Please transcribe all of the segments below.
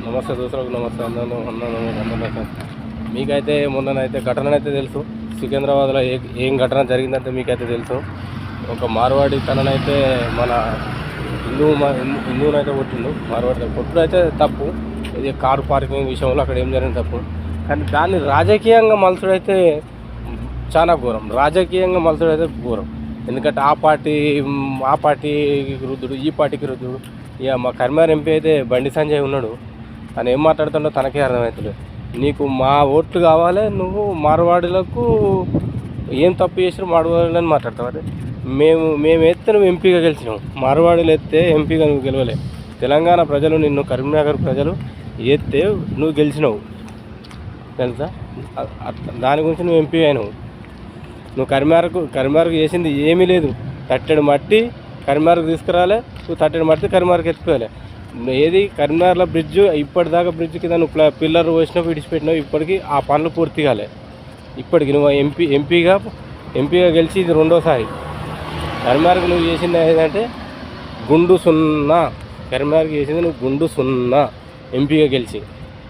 నమస్తే దోస్తులకు నమస్తే అందరూ మీకైతే మొన్ననైతే ఘటనైతే తెలుసు. సికింద్రాబాద్లో ఏం ఘటన జరిగిందంటే మీకైతే తెలుసు. ఒక మార్వాడి తననైతే మన హిందువునైతే కొట్టిండు. మార్వాడి కొట్టుడు అయితే తప్పు, ఇది కారు పార్కింగ్ విషయంలో అక్కడ ఏం జరిగింది తప్పు. కానీ దాన్ని రాజకీయంగా మలుచుడైతే చాలా ఘోరం. రాజకీయంగా మలుచుడైతే ఘోరం. ఎందుకంటే ఆ పార్టీకి రుద్దుడు, ఈ పార్టీకి రుద్దుడు. ఇక మా కరీంనగర్ ఎంపీ అయితే బండి సంజయ్ ఉన్నాడు. తను ఏం మాట్లాడుతుండో తనకే అర్థమవుతుంది. నీకు మా ఓట్లు కావాలి, నువ్వు మార్వాడులకు ఏం తప్పు చేసినా మార్వాడులని మాట్లాడతావు. అంటే మేము ఎత్తే నువ్వు ఎంపీగా గెలిచినావు, మార్వాడులు ఎత్తే ఎంపీగా నువ్వు గెలవలే. తెలంగాణ ప్రజలు నిన్ను, కరీంనగర్ ప్రజలు ఎత్తే నువ్వు గెలిచినావు తెలుసా. దాని గురించి నువ్వు ఎంపీ అయినావు. నువ్వు కరీంనగర్కు చేసింది ఏమీ లేదు. తట్టెడు మట్టి కరీంనగర్కు తీసుకురాలే, నువ్వు తట్టెడు మట్టి కరీంనగర్కి ఎత్తుకోలే. ఏది కరీంనగర్లో బ్రిడ్జ్ ఇప్పటిదాకా బ్రిడ్జ్ కింద నువ్వు పిల్లర్ పోసినావు, విడిచిపెట్టినావు. ఇప్పటికీ ఆ పనులు పూర్తి కాలే. ఇప్పటికి నువ్వు ఎంపీగా గెలిచి ఇది రెండోసారి. కరీంనగర్కి నువ్వు చేసింది ఏంటంటే గుండు సున్నా. కరీంనగర్కి చేసింది నువ్వు గుండు సున్నా ఎంపీగా గెలిచి.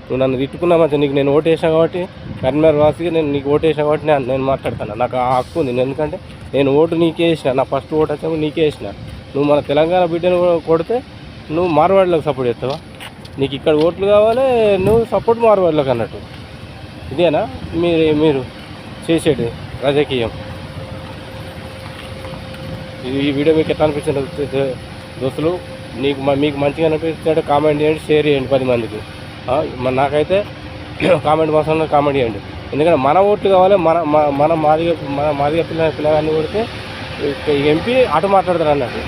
నువ్వు నన్ను తిట్టుకున్నా మంచిగా, నీకు నేను ఓటు వేసాను కాబట్టి, కరీంనగర్ వాసిగా నేను నీకు ఓటు వేసాను కాబట్టి నేను మాట్లాడతాను. నాకు ఆ హక్కు ఉంది. ఎందుకంటే నేను ఓటు నీకే వేసిన, నా ఫస్ట్ ఓటు వచ్చాము నీకే వేసిన. నువ్వు మన తెలంగాణ బిడ్డను కొడితే నువ్వు మార్వాడిలకు సపోర్ట్ చేస్తావా? నీకు ఇక్కడ ఓట్లు కావాలి, నువ్వు సపోర్ట్ మార్వాడిలకు అన్నట్టు. ఇదేనా మీరు చేసేది రాజకీయం? ఈ వీడియో మీకు ఎట్లా అనిపించింది దోస్తులు? మీకు మంచిగా అనిపించినట్టు కామెంట్ చేయండి, షేర్ చేయండి 10 మందికి. నాకైతే కామెంట్ బాక్స్లో కామెంట్ చేయండి. ఎందుకంటే మన ఓట్లు కావాలి. మన మాదిగ పిల్లగాన్ని కొడితే ఎంపీ అటు మాట్లాడతారు అన్నట్టు.